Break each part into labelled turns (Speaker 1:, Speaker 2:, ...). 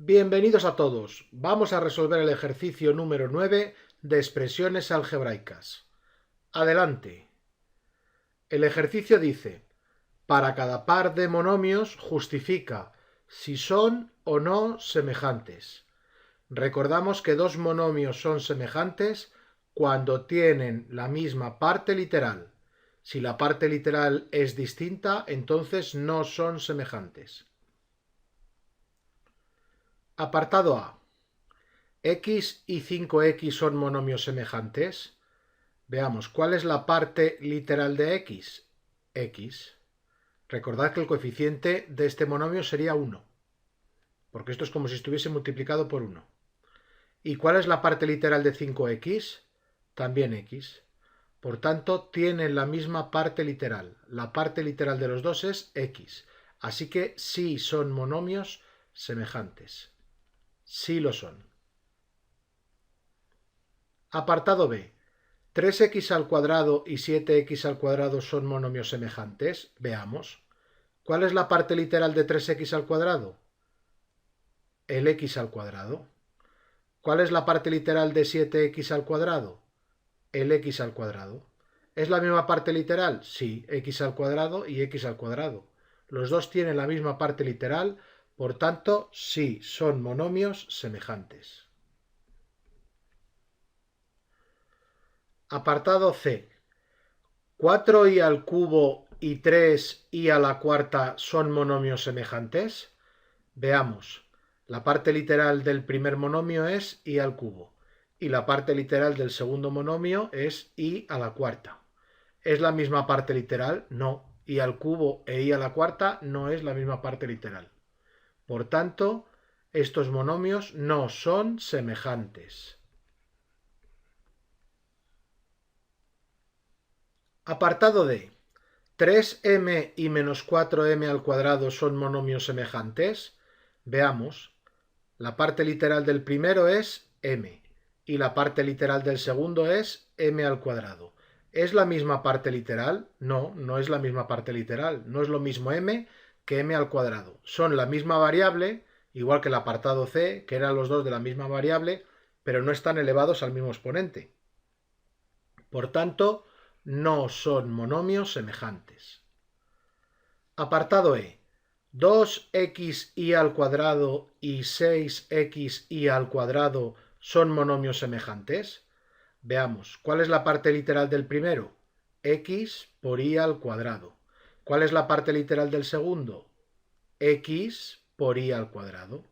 Speaker 1: Bienvenidos a todos. Vamos a resolver el ejercicio número 9 de expresiones algebraicas. Adelante. El ejercicio dice: para cada par de monomios justifica si son o no semejantes. Recordamos que dos monomios son semejantes cuando tienen la misma parte literal. Si la parte literal es distinta, entonces no son semejantes. Apartado A. ¿X y 5x son monomios semejantes? Veamos, ¿cuál es la parte literal de x? X. Recordad que el coeficiente de este monomio sería 1, porque esto es como si estuviese multiplicado por 1. ¿Y cuál es la parte literal de 5x? También x. Por tanto, tienen la misma parte literal. La parte literal de los dos es x. Así que sí son monomios semejantes. Sí lo son. Apartado B. 3x al cuadrado y 7x al cuadrado son monomios semejantes. Veamos. ¿Cuál es la parte literal de 3x al cuadrado? El x al cuadrado. ¿Cuál es la parte literal de 7x al cuadrado? El x al cuadrado. ¿Es la misma parte literal? Sí, x al cuadrado y x al cuadrado. Los dos tienen la misma parte literal, por tanto, sí son monomios semejantes. Apartado C. 4y al cubo y 3y a la cuarta son monomios semejantes. Veamos. La parte literal del primer monomio es y al cubo y la parte literal del segundo monomio es y a la cuarta. ¿Es la misma parte literal? No. Y al cubo e y a la cuarta no es la misma parte literal. Por tanto, estos monomios no son semejantes. Apartado D. 3m y menos 4m al cuadrado son monomios semejantes. Veamos. La parte literal del primero es m y la parte literal del segundo es m al cuadrado. ¿Es la misma parte literal? No, no es la misma parte literal. No es lo mismo m que m al cuadrado. Son la misma variable, igual que el apartado C, que eran los dos de la misma variable, pero no están elevados al mismo exponente. Por tanto, no son monomios semejantes. Apartado E. 2xy al cuadrado y 6xy al cuadrado son monomios semejantes. Veamos, ¿cuál es la parte literal del primero? X por y al cuadrado. ¿Cuál es la parte literal del segundo? X por y al cuadrado.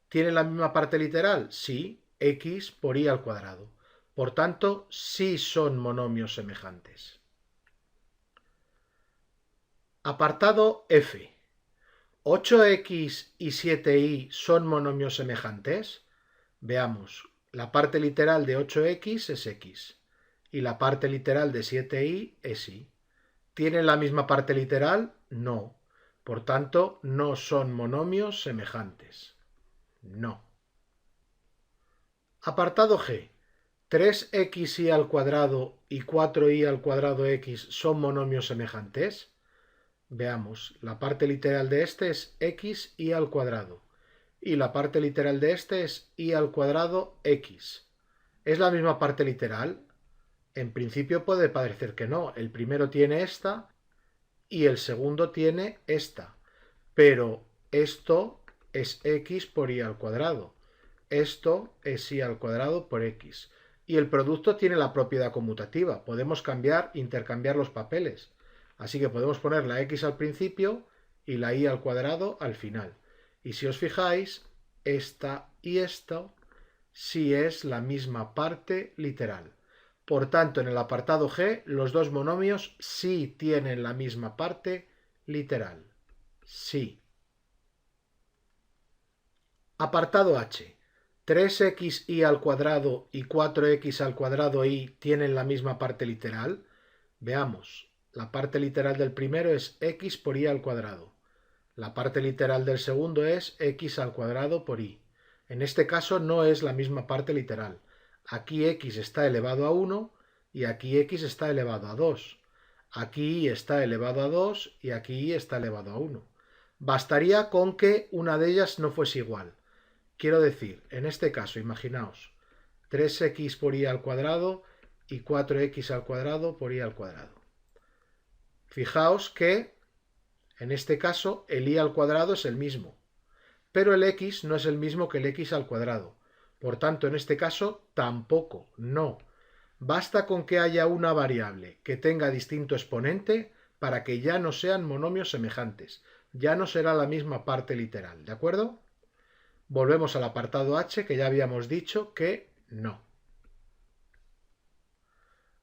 Speaker 1: ¿Tienen la misma parte literal? Sí, x por y al cuadrado. Por tanto, sí son monomios semejantes. Apartado F. 8x y 7y son monomios semejantes. Veamos, la parte literal de 8x es x y la parte literal de 7y es y. ¿Tienen la misma parte literal? No. Por tanto, no son monomios semejantes. No. Apartado G. 3xy al cuadrado y 4y al cuadrado x son monomios semejantes. Veamos, la parte literal de este es x y al cuadrado y la parte literal de este es y al cuadrado x. ¿Es la misma parte literal? En principio puede parecer que no. El primero tiene esta y el segundo tiene esta. Pero esto es x por y al cuadrado. Esto es y al cuadrado por x. Y el producto tiene la propiedad conmutativa. Podemos intercambiar los papeles. Así que podemos poner la x al principio y la y al cuadrado al final. Y si os fijáis, esta y esto sí es la misma parte literal. Por tanto, en el apartado G, los dos monomios sí tienen la misma parte literal. Sí. Apartado H. 3xy al cuadrado y 4x al cuadrado y tienen la misma parte literal. Veamos. La parte literal del primero es x por y al cuadrado. La parte literal del segundo es x al cuadrado por y. En este caso no es la misma parte literal. Aquí x está elevado a 1 y aquí x está elevado a 2. Aquí y está elevado a 2 y aquí y está elevado a 1. Bastaría con que una de ellas no fuese igual. Quiero decir, en este caso, imaginaos, 3x por y al cuadrado y 4x al cuadrado por y al cuadrado. Fijaos que, en este caso, el y al cuadrado es el mismo, pero el x no es el mismo que el x al cuadrado. Por tanto, en este caso, tampoco, no. Basta con que haya una variable que tenga distinto exponente para que ya no sean monomios semejantes. Ya no será la misma parte literal, ¿de acuerdo? Volvemos al apartado H, que ya habíamos dicho que no.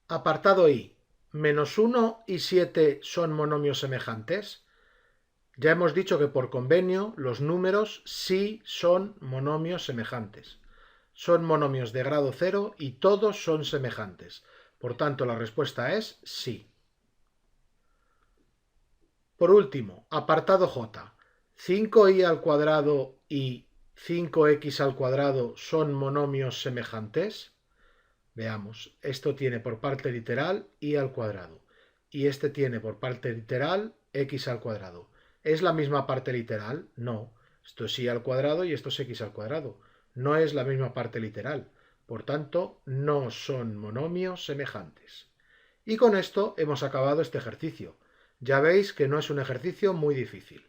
Speaker 1: Apartado I. ¿-1 y 7 son monomios semejantes? Ya hemos dicho que por convenio los números sí son monomios semejantes. Son monomios de grado 0 y todos son semejantes. Por tanto, la respuesta es sí. Por último, apartado J. ¿5y al cuadrado y 5x al cuadrado son monomios semejantes? Veamos, esto tiene por parte literal y al cuadrado y este tiene por parte literal x al cuadrado. ¿Es la misma parte literal? No. Esto es y al cuadrado y esto es x al cuadrado. No es la misma parte literal. Por tanto, no son monomios semejantes. Y con esto hemos acabado este ejercicio. Ya veis que no es un ejercicio muy difícil.